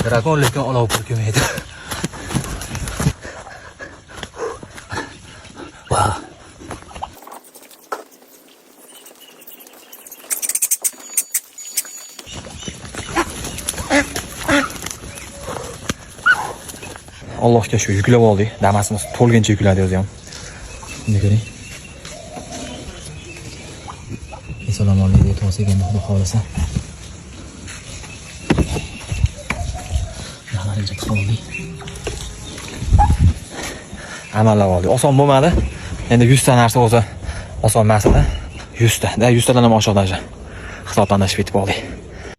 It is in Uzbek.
Dragon lekin olov purkamaydi. Wow. Allohga shu yuklab oldik. Damasimiz to'lgancha yukladi o'zim. Buni ko'ring. Assalomu alaykum tavsiya ekan xudo xolasa. Nahariga qoldik. Amallab oldik. Oson bo'lmadi. Endi 100 ta narsa o'zi oson emas edi. 100 ta. Da 100 tadan ham oshiq даже. Hisobdan tashib ketib oldik.